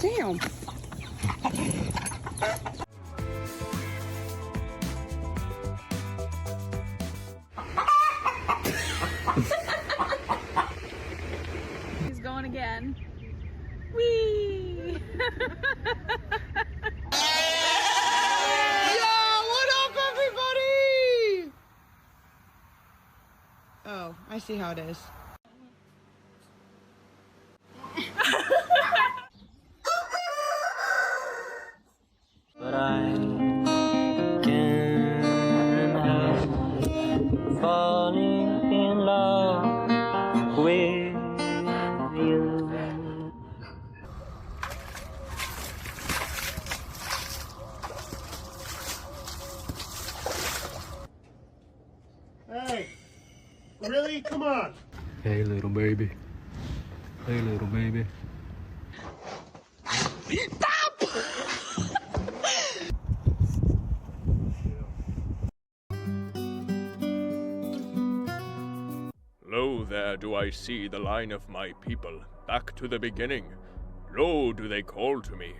Damn. He's going again. Whee! Yo, what up, everybody? Oh, I see how it is. But I can't help falling in love with you. Hey, really? Come on. Hey, little baby. Hey, little baby. Lo, there do I see the line of my people, back to the beginning. Lo, do they call to me,